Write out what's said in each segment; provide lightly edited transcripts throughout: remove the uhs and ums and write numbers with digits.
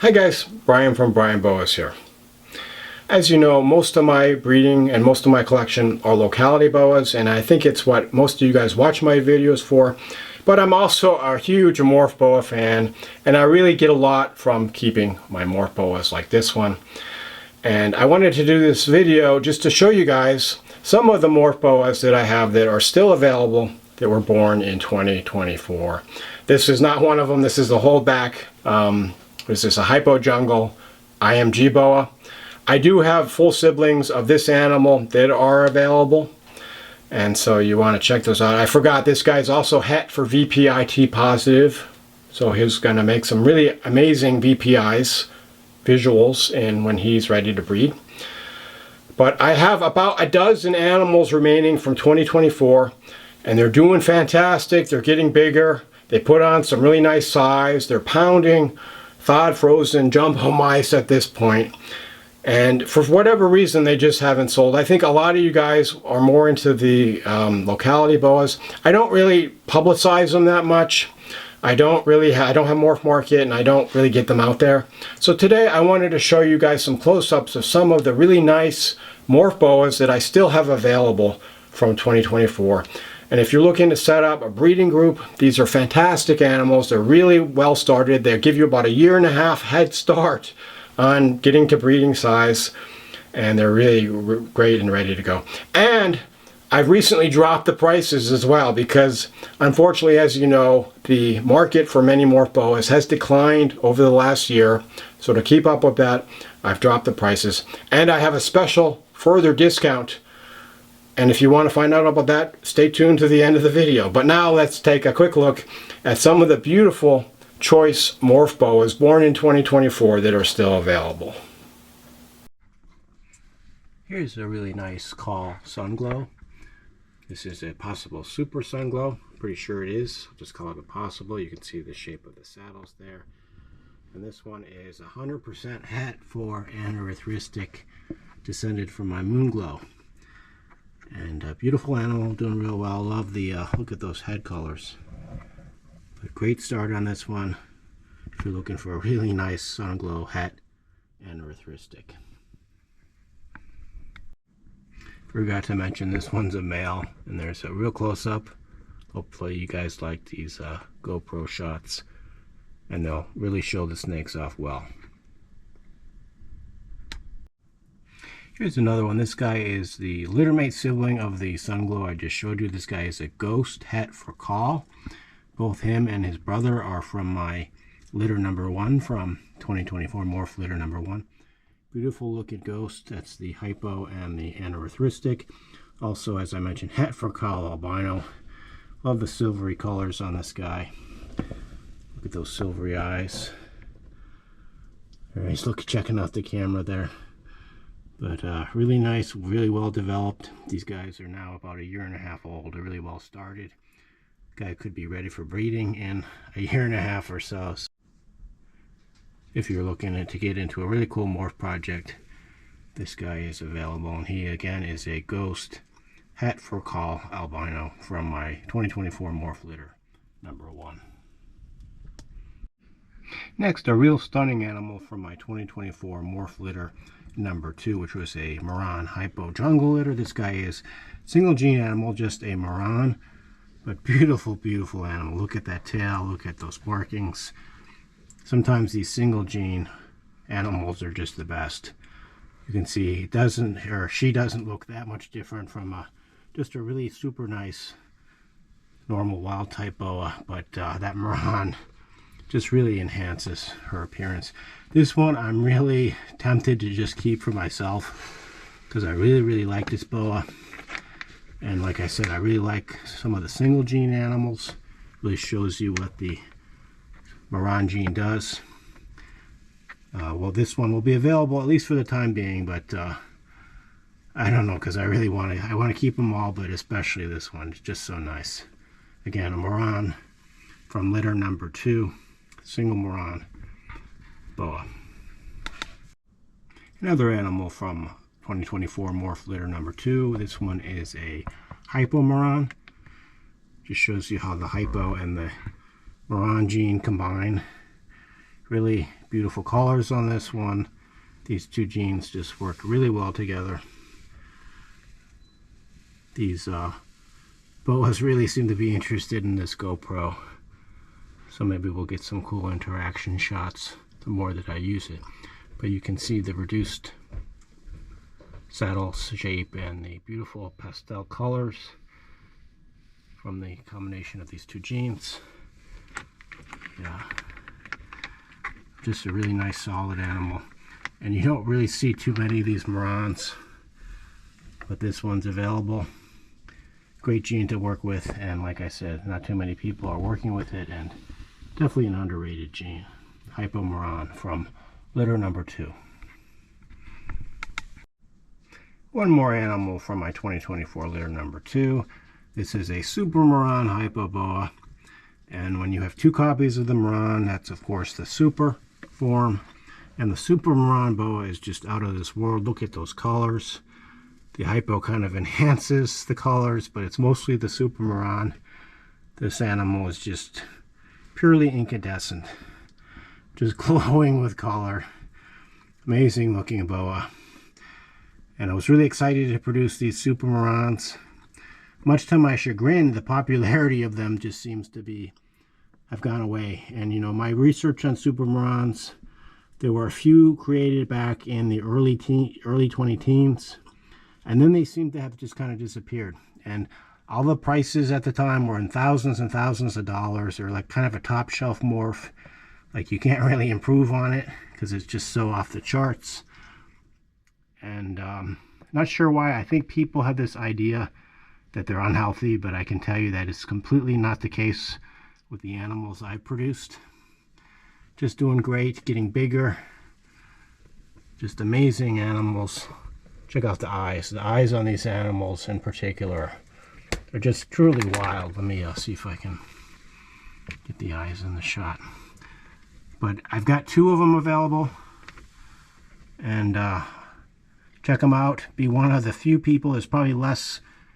Hi guys, Brian from Boas here. As you know, most of my breeding and most of my collection are locality boas, and I think it's what most of you guys watch my videos for. But I'm also a huge Morph boa fan, and I really get a lot from keeping my Morph boas like this one. And I wanted to do this video just to show you guys some of the Morph boas that I have that are still available that were born in 2024. This is not one of them. This is the holdback. This is a hypo jungle IMG boa. I do have full siblings of this animal that are available, and so you want to check those out. I forgot this guy's also het for VPIT positive, so he's going to make some really amazing VPIs visuals and when he's ready to breed. But I have about a dozen animals remaining from 2024, and they're doing fantastic. They're getting bigger. They put on some really nice size. They're pounding thawed frozen jumbo mice at this point, and for whatever reason they just haven't sold. I think a lot of you guys are more into the locality boas. I don't really publicize them that much. I don't have Morph Market, and I don't really get them out there. So today I wanted to show you guys some close-ups of some of the really nice Morph boas that I still have available from 2024. And if you're looking to set up a breeding group, these are fantastic animals. They're really well started. They'll give you about 1.5 years head start on getting to breeding size, and they're really great and ready to go. And I've recently dropped the prices as well because, unfortunately, as you know, the market for many Morph boas has declined over the last year. So to keep up with that, I've dropped the prices, and I have a special further discount. And if you want to find out about that, stay tuned to the end of the video. But now let's take a quick look at some of the beautiful choice Morph boas born in 2024 that are still available. Here's a really nice call Sunglow. This is a possible super Sunglow. Pretty sure it is. I'll just call it a possible. You can see the shape of the saddles there. And this one is 100% het for anerythristic, descended from my Moonglow. And a beautiful animal, doing real well. Love the look at those head colors. But great start on this one if you're looking for a really nice Sunglow het and anerythristic. Forgot to mention this one's a male, and there's a real close-up. Hopefully you guys like these GoPro shots, and they'll really show the snakes off well. Here's another one. This guy is the littermate sibling of the Sunglow I just showed you. This guy is a ghost het for call. Both him and his brother are from my litter number 1 from 2024, Morph litter number 1. Beautiful looking ghost. That's the hypo and the anerythristic. Also, as I mentioned, het for call albino. Love the silvery colors on this guy. Look at those silvery eyes. He's checking out the camera there. But really nice, really well developed. These guys are now about 1.5 years old. They're really well started. Guy could be ready for breeding in 1.5 years or so. If you're looking to get into a really cool morph project, this guy is available. And he again is a ghost het for call albino from my 2024 Morph litter number 1. Next, a real stunning animal from my 2024 Morph litter number 2, which was a Moran hypo jungle litter. This guy is single gene animal, just a Moran, but beautiful, beautiful animal. Look at that tail, look at those markings. Sometimes these single gene animals are just the best. You can see he doesn't, or she doesn't look that much different from just a really super nice normal wild type boa, but that Moran just really enhances her appearance. This one I'm really tempted to just keep for myself because I really, really like this boa. And like I said, I really like some of the single gene animals. Really shows you what the Moran gene does. Well, this one will be available at least for the time being, but I don't know, because I really want to keep them all, but especially this one. It's just so nice. Again, a Moran from litter number 2, single Moran boa. Another animal from 2024 Morph litter number 2. This one is a hypo Moran. Just shows you how the hypo and the Moran gene combine. Really beautiful colors on this one. These two genes just work really well together. These boas really seem to be interested in this GoPro, so maybe we'll get some cool interaction shots the more that I use it. But you can see the reduced saddle shape and the beautiful pastel colors from the combination of these two genes. Yeah, just a really nice solid animal. And you don't really see too many of these Morans, but this one's available. Great gene to work with, and like I said, not too many people are working with it, and definitely an underrated gene. Hypomoran from litter number 2. One more animal from my 2024 litter number 2. This is a Super Moran Hypoboa, and when you have 2 copies of the Moran, that's of course the Super form, and the Super Moran boa is just out of this world. Look at those colors. The Hypo kind of enhances the colors, but it's mostly the Super Moran. This animal is just purely incandescent, just glowing with color. Amazing looking boa. And I was really excited to produce these Super Morans. Much to my chagrin, the popularity of them just seems to have gone away. And you know, my research on Super Morans, there were a few created back in the early 2010s, and then they seem to have just kind of disappeared. And all the prices at the time were in thousands and thousands of dollars. They're like kind of a top shelf morph. Like you can't really improve on it because it's just so off the charts. And not sure why. I think people have this idea that they're unhealthy, but I can tell you that it's completely not the case with the animals I've produced. Just doing great, getting bigger. Just amazing animals. Check out the eyes. The eyes on these animals in particular, they're just truly wild. Let me see if I can get the eyes in the shot. But I've got 2 of them available, and check them out. Be one of the few people. There's probably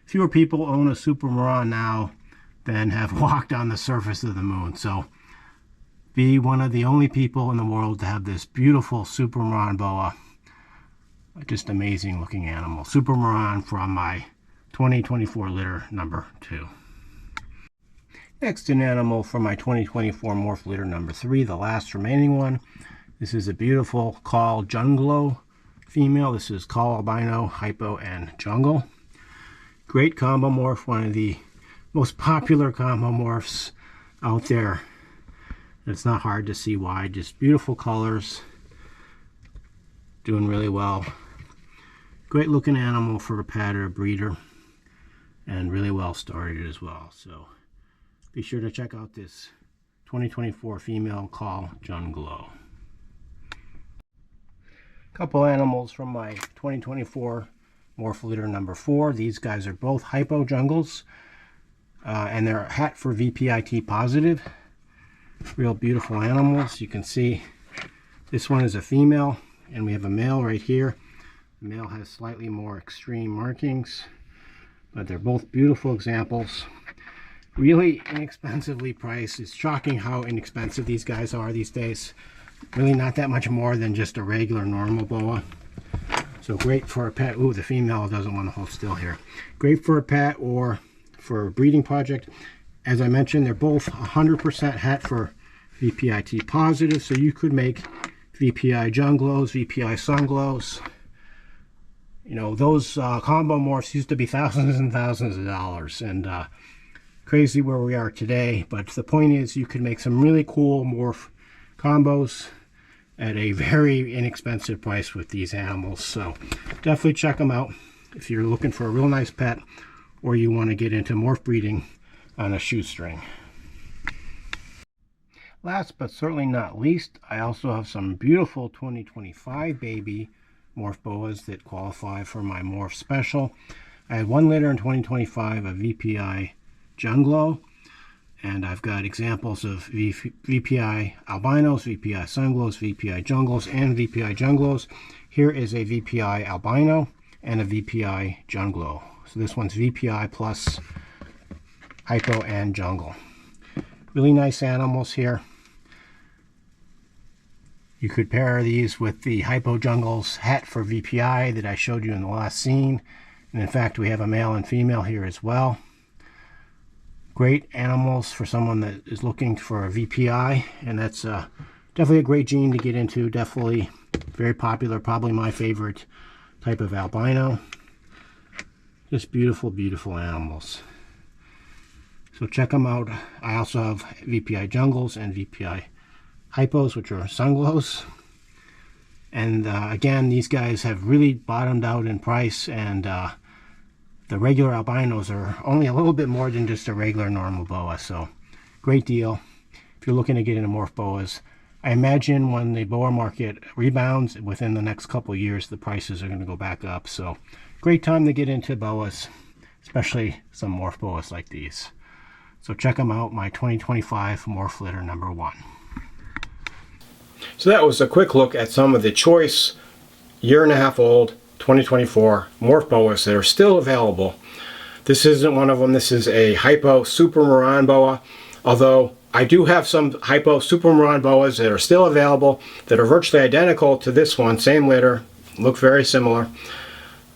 fewer people own a Super Moran now than have walked on the surface of the moon. So be one of the only people in the world to have this beautiful Super Moran boa. Just amazing looking animal. Super Moran from my 2024 litter number 2. Next, an animal from my 2024 morph litter number 3, the last remaining one. This is a beautiful Call Junglo female. This is Call Albino, Hypo, and Jungle. Great combo morph, one of the most popular combo morphs out there. It's not hard to see why. Just beautiful colors. Doing really well. Great looking animal for a pet or a breeder, and really well started as well. So be sure to check out this 2024 female Call Junglo. Couple animals from my 2024 morph litter number 4. These guys are both Hypo Jungles, and they're hat for VPIT positive. Real beautiful animals. You can see this one is a female, and we have a male right here. The male has slightly more extreme markings, but they're both beautiful examples. Really inexpensively priced. It's shocking how inexpensive these guys are these days. Really not that much more than just a regular normal boa. So great for a pet. Ooh, the female doesn't want to hold still here. Great for a pet or for a breeding project. As I mentioned, they're both 100% hat for VPIT positive, so you could make VPI Junglos, VPI Sunglos. You know, those combo morphs used to be thousands and thousands of dollars, and crazy where we are today. But the point is, you could make some really cool morph combos at a very inexpensive price with these animals. So definitely check them out if you're looking for a real nice pet, or you want to get into morph breeding on a shoestring. Last but certainly not least, I also have some beautiful 2025 baby morph boas that qualify for my morph special. I had 1 litter in 2025 of VPI Junglo, and I've got examples of VPI Albinos, VPI Sunglos, VPI Junglos, and VPI Junglos. Here is a VPI Albino and a VPI Junglo. So this one's VPI plus Hypo and Jungle. Really nice animals here. You could pair these with the Hypo Jungles hat for VPI that I showed you in the last scene. And in fact, we have a male and female here as well. Great animals for someone that is looking for a VPI, and that's definitely a great gene to get into. Definitely very popular, probably my favorite type of albino. Just beautiful, beautiful animals. So check them out. I also have VPI Jungles and VPI Hypos, which are sunglows. And again, these guys have really bottomed out in price, and the regular albinos are only a little bit more than just a regular normal boa. So great deal if you're looking to get into morph boas. I imagine when the boa market rebounds within the next couple of years, the prices are going to go back up. So great time to get into boas, especially some morph boas like these. So check them out, my 2025 morph litter number 1. So that was a quick look at some of the choice 1.5 old 2024 morph boas that are still available. This isn't one of them. This is a Hypo Super Moran boa, although I do have some Hypo Super Moran boas that are still available that are virtually identical to this one, same litter, look very similar.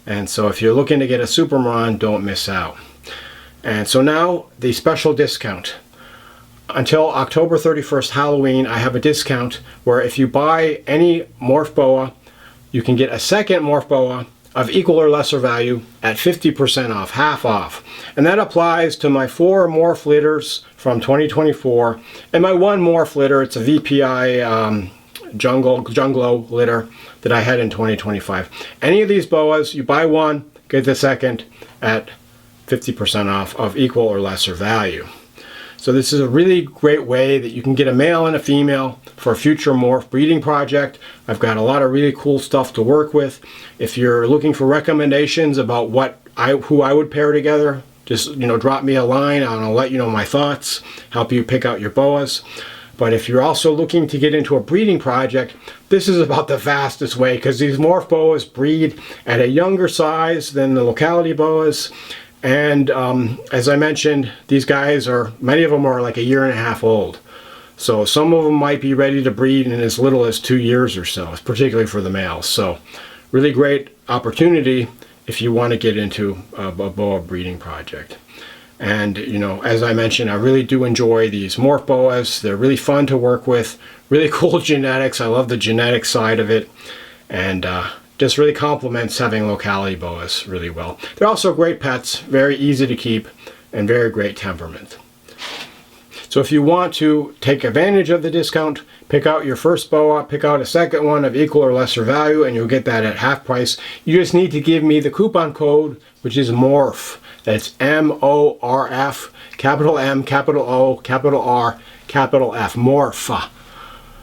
And so if you're looking to get a Super Moran, don't miss out. And so now the special discount. Until October 31st, Halloween, I have a discount where if you buy any morph boa, you can get a second morph boa of equal or lesser value at 50% off, half off. And that applies to my 4 morph litters from 2024 and my 1 morph litter. It's a VPI Junglo litter that I had in 2025. Any of these boas, you buy one, get the second at 50% off of equal or lesser value. So this is a really great way that you can get a male and a female for a future morph breeding project. I've got a lot of really cool stuff to work with. If you're looking for recommendations about who I would pair together, just drop me a line and I'll let you know my thoughts, help you pick out your boas. But if you're also looking to get into a breeding project, this is about the fastest way, because these morph boas breed at a younger size than the locality boas. And as I mentioned, these guys many of them are like 1.5 years old. So some of them might be ready to breed in as little as 2 years or so, particularly for the males. So really great opportunity if you want to get into a boa breeding project. And as I mentioned, I really do enjoy these morph boas. They're really fun to work with, really cool genetics. I love the genetic side of it. And just really complements having locality boas really well. They're also great pets, very easy to keep, and very great temperament. So if you want to take advantage of the discount, pick out your first boa, pick out a second one of equal or lesser value, and you'll get that at half price. You just need to give me the coupon code, which is MORPH. That's M-O-R-F, capital M, capital O, capital R, capital F, MORPH.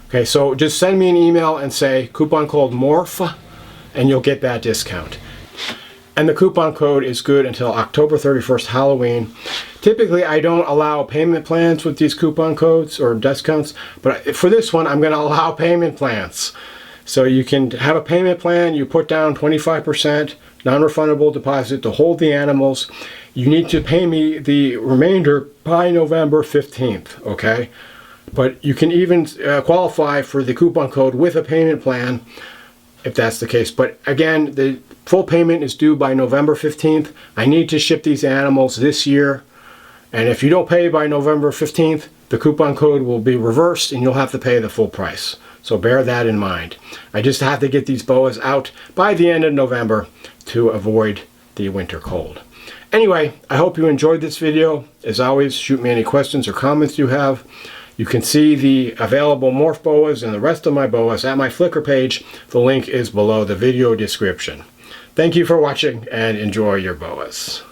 Okay, so just send me an email and say coupon code MORPH, and you'll get that discount. And the coupon code is good until October 31st, Halloween. Typically, I don't allow payment plans with these coupon codes or discounts, but for this one, I'm going to allow payment plans. So you can have a payment plan, you put down 25% non-refundable deposit to hold the animals. You need to pay me the remainder by November 15th, okay? But you can even qualify for the coupon code with a payment plan if that's the case. But again, the full payment is due by November 15th. I need to ship these animals this year. And if you don't pay by November 15th, the coupon code will be reversed and you'll have to pay the full price. So bear that in mind. I just have to get these boas out by the end of November to avoid the winter cold. Anyway, I hope you enjoyed this video. As always, shoot me any questions or comments you have. You can see the available morph boas and the rest of my boas at my Flickr page. The link is below the video description. Thank you for watching and enjoy your boas.